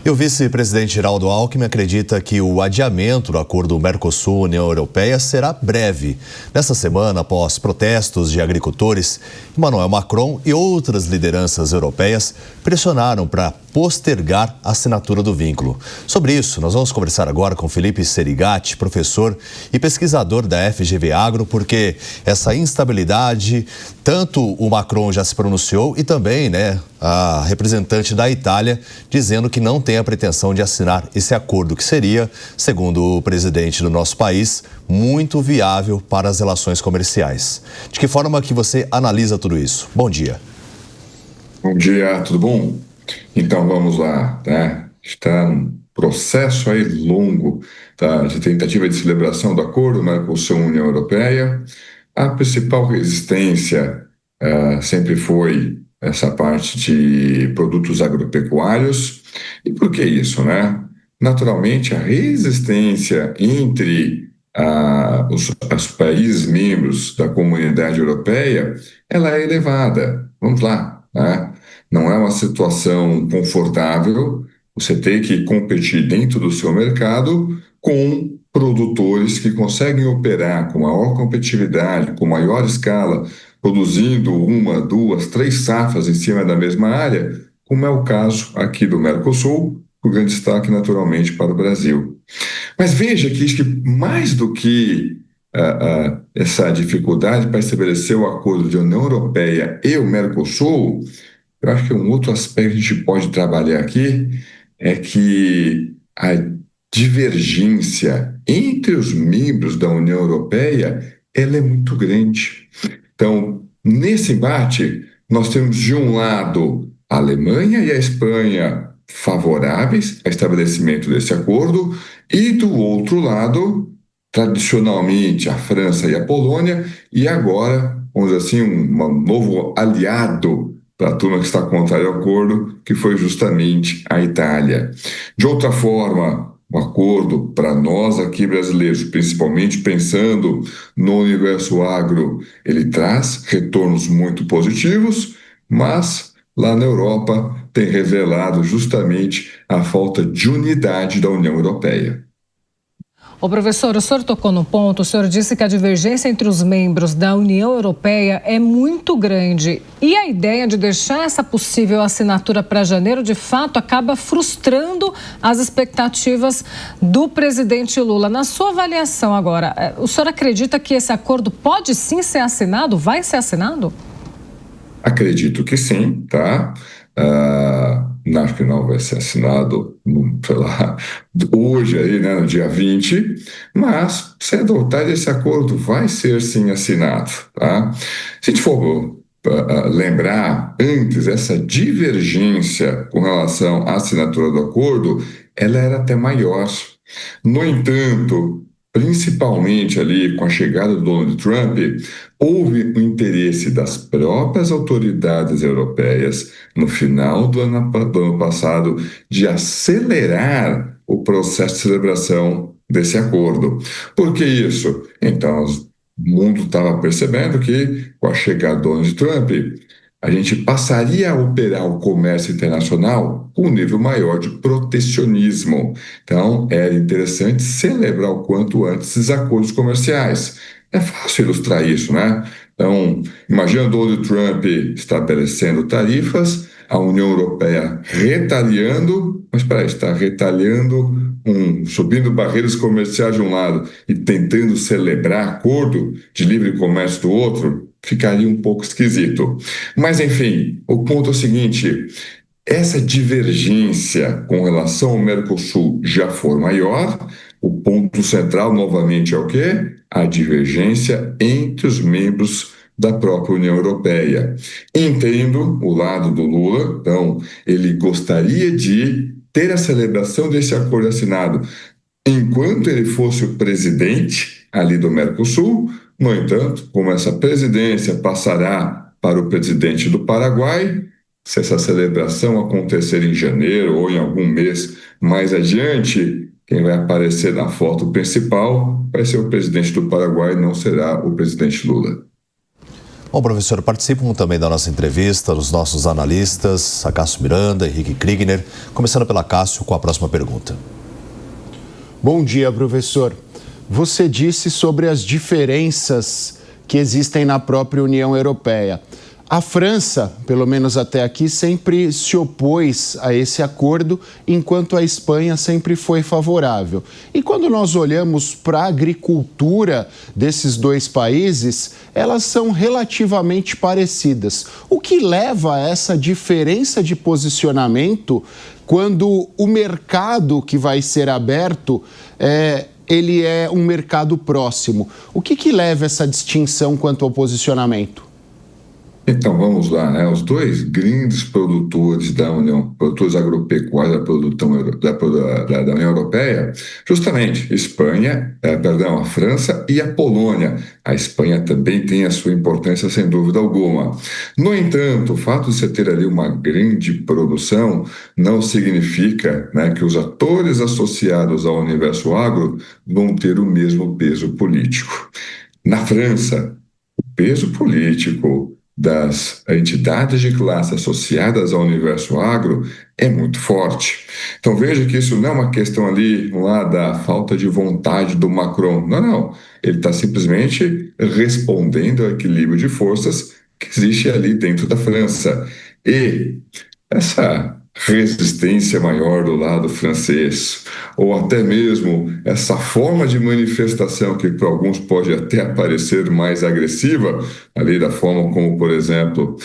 E o vice-presidente Geraldo Alckmin acredita que o adiamento do acordo Mercosul-União Europeia será breve. Nesta semana, após protestos de agricultores, Emmanuel Macron e outras lideranças europeias pressionaram para postergar a assinatura do vínculo. Sobre isso, nós vamos conversar agora com Felipe Serigati, professor e pesquisador da FGV Agro, porque essa instabilidade, tanto o Macron já se pronunciou e também, a representante da Itália dizendo que não tem a pretensão de assinar esse acordo, que seria, segundo o presidente do nosso país, muito viável para as relações comerciais. De que forma que você analisa tudo isso? Bom dia. Bom dia, tudo bom? Então vamos lá, tá? Está um processo aí longo, tá, de tentativa de celebração do acordo Mercosul-União Europeia. A principal resistência sempre foi essa parte de produtos agropecuários. E por que isso, né? Naturalmente, a resistência entre os países membros da comunidade europeia, ela é elevada. Vamos lá, né? Não é uma situação confortável você ter que competir dentro do seu mercado com produtores que conseguem operar com maior competitividade, com maior escala, produzindo 1, 2, 3 safras em cima da mesma área, como é o caso aqui do Mercosul, com grande destaque naturalmente para o Brasil. Mas veja que acho que mais do que essa dificuldade para estabelecer o acordo de União Europeia e o Mercosul, eu acho que um outro aspecto que a gente pode trabalhar aqui é que a divergência entre os membros da União Europeia ela é muito grande. Então, nesse embate, nós temos de um lado a Alemanha e a Espanha favoráveis ao estabelecimento desse acordo e do outro lado, tradicionalmente, a França e a Polônia e agora, vamos dizer assim, um novo aliado para a turma que está contrária ao acordo, que foi justamente a Itália. De outra forma, o acordo para nós aqui brasileiros, principalmente pensando no universo agro, ele traz retornos muito positivos, mas lá na Europa tem revelado justamente a falta de unidade da União Europeia. Ô professor, o senhor tocou no ponto, o senhor disse que a divergência entre os membros da União Europeia é muito grande e a ideia de deixar essa possível assinatura para janeiro, de fato, acaba frustrando as expectativas do presidente Lula. Na sua avaliação agora, o senhor acredita que esse acordo pode sim ser assinado, vai ser assinado? Acredito que sim, tá? Acho que não vai ser assinado, sei lá, hoje aí, né, no dia 20, mas cedo ou tarde esse acordo vai ser sim assinado, tá? Se a gente for lembrar antes, essa divergência com relação à assinatura do acordo, ela era até maior. No entanto, principalmente ali com a chegada do Donald Trump, houve o interesse das próprias autoridades europeias no final do ano passado de acelerar o processo de celebração desse acordo. Por que isso? Então, o mundo estava percebendo que com a chegada do Donald Trump, a gente passaria a operar o comércio internacional com um nível maior de protecionismo. Então, era interessante celebrar o quanto antes esses acordos comerciais. É fácil ilustrar isso, né? Então, imagina Donald Trump estabelecendo tarifas, a União Europeia retaliando, mas espera aí, está retaliando, subindo barreiras comerciais de um lado e tentando celebrar acordo de livre comércio do outro, ficaria um pouco esquisito. Mas, enfim, o ponto é o seguinte: essa divergência com relação ao Mercosul já foi maior. O ponto central, novamente, é o quê? A divergência entre os membros da própria União Europeia. Entendo o lado do Lula, então, ele gostaria de ter a celebração desse acordo assinado enquanto ele fosse o presidente ali do Mercosul. No entanto, como essa presidência passará para o presidente do Paraguai, se essa celebração acontecer em janeiro ou em algum mês mais adiante, quem vai aparecer na foto principal vai ser o presidente do Paraguai, não será o presidente Lula. Bom, professor, participam também da nossa entrevista os nossos analistas, Acácio Miranda, Henrique Kriegner. Começando pela Cássio com a próxima pergunta. Bom dia, professor. Você disse sobre as diferenças que existem na própria União Europeia. A França, pelo menos até aqui, sempre se opôs a esse acordo, enquanto a Espanha sempre foi favorável. E quando nós olhamos para a agricultura desses dois países, elas são relativamente parecidas. O que leva a essa diferença de posicionamento quando o mercado que vai ser aberto ele é um mercado próximo? O que leva a essa distinção quanto ao posicionamento? Então, vamos lá, né? Os dois grandes produtores da União, produtores agropecuários da União Europeia, justamente a França e a Polônia. A Espanha também tem a sua importância, sem dúvida alguma. No entanto, o fato de você ter ali uma grande produção não significa, né, que os atores associados ao universo agro vão ter o mesmo peso político. Na França, o peso político das entidades de classe associadas ao universo agro é muito forte. Então veja que isso não é uma questão ali lá da falta de vontade do Macron. Não. Ele está simplesmente respondendo ao equilíbrio de forças que existe ali dentro da França. E essa resistência maior do lado francês, ou até mesmo essa forma de manifestação que para alguns pode até parecer mais agressiva, ali da forma como, por exemplo,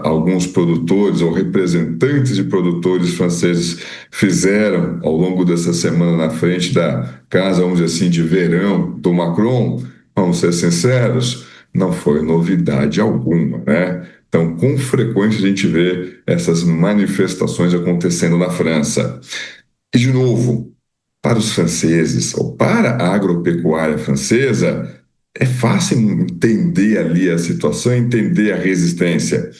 alguns produtores ou representantes de produtores franceses fizeram ao longo dessa semana na frente da casa, vamos dizer assim, de verão do Macron, vamos ser sinceros, não foi novidade alguma, né? Então, com frequência a gente vê essas manifestações acontecendo na França. E, de novo, para os franceses, ou para a agropecuária francesa, é fácil entender ali a situação, entender a resistência.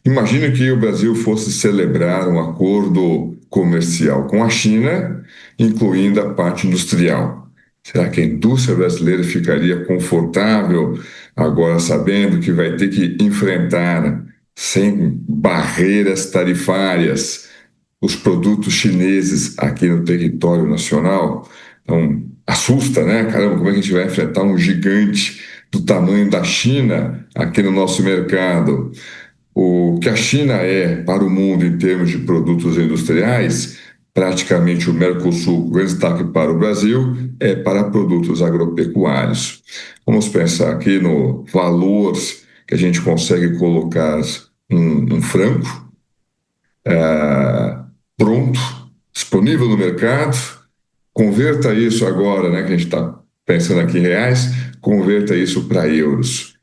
Imagine que o Brasil fosse celebrar um acordo comercial com a China, incluindo a parte industrial. Será que a indústria brasileira ficaria confortável agora sabendo que vai ter que enfrentar, sem barreiras tarifárias, os produtos chineses aqui no território nacional? Então, assusta, né? Caramba, como é que a gente vai enfrentar um gigante do tamanho da China aqui no nosso mercado? O que a China é para o mundo em termos de produtos industriais, praticamente o Mercosul, com destaque para o Brasil, é para produtos agropecuários. Vamos pensar aqui no valor que a gente consegue colocar um frango pronto, disponível no mercado, converta isso agora, né, que a gente está pensando aqui em reais, converta isso para euros.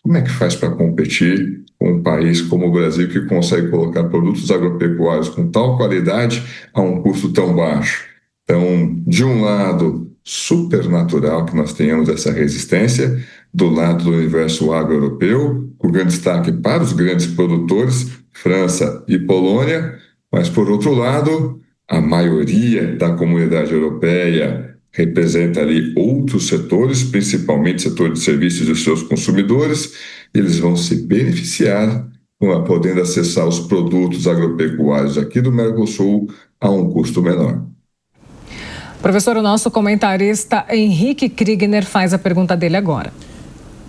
Como é que faz para competir com um país como o Brasil, que consegue colocar produtos agropecuários com tal qualidade a um custo tão baixo? Então, de um lado, super natural que nós tenhamos essa resistência, do lado do universo agro-europeu, com grande destaque para os grandes produtores, França e Polônia, mas, por outro lado, a maioria da comunidade europeia representa ali outros setores, principalmente setor de serviços dos seus consumidores. Eles vão se beneficiar podendo acessar os produtos agropecuários aqui do Mercosul a um custo menor. Professor, o nosso comentarista Henrique Kriegner faz a pergunta dele agora.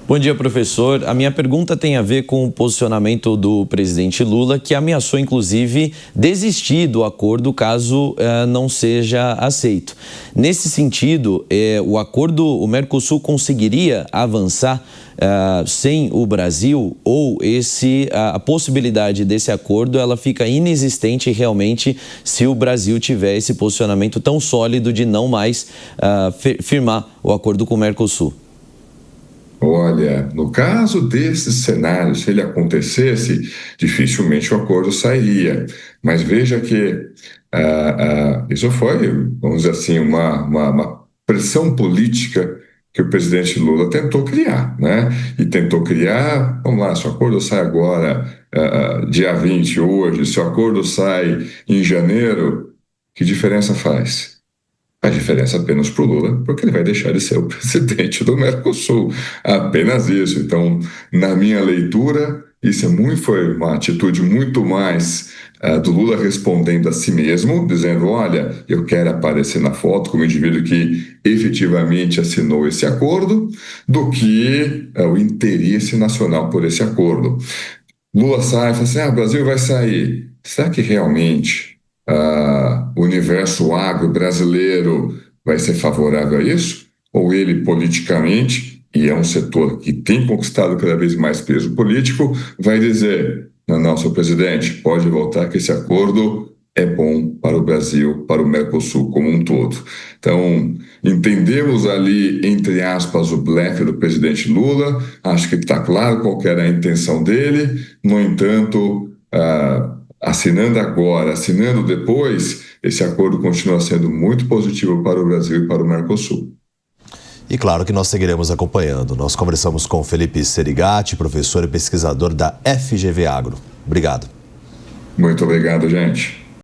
Bom dia, professor. A minha pergunta tem a ver com o posicionamento do presidente Lula, que ameaçou, inclusive, desistir do acordo caso não seja aceito. Nesse sentido, o Mercosul conseguiria avançar sem o Brasil, ou a possibilidade desse acordo ela fica inexistente realmente se o Brasil tiver esse posicionamento tão sólido de não mais firmar o acordo com o Mercosul? Olha, no caso desse cenário, se ele acontecesse, dificilmente o acordo sairia. Mas veja que isso foi, vamos dizer assim, uma pressão política que o presidente Lula tentou criar, né? E tentou criar, vamos lá, se o acordo sai agora, dia 20, hoje, se o acordo sai em janeiro, que diferença faz? Faz diferença apenas para o Lula, porque ele vai deixar de ser o presidente do Mercosul. Apenas isso. Então, na minha leitura, isso foi uma atitude muito mais do Lula respondendo a si mesmo, dizendo, olha, eu quero aparecer na foto como indivíduo que efetivamente assinou esse acordo, do que o interesse nacional por esse acordo. Lula sai e fala assim, o Brasil vai sair. Será que realmente o universo agro brasileiro vai ser favorável a isso? Ou ele politicamente, e é um setor que tem conquistado cada vez mais peso político, vai dizer, não, senhor presidente, pode voltar que esse acordo é bom para o Brasil, para o Mercosul como um todo. Então, entendemos ali, entre aspas, o blefe do presidente Lula, acho que está claro qual era a intenção dele, no entanto, assinando agora, assinando depois, esse acordo continua sendo muito positivo para o Brasil e para o Mercosul. E claro que nós seguiremos acompanhando. Nós conversamos com Felipe Serigati, professor e pesquisador da FGV Agro. Obrigado. Muito obrigado, gente.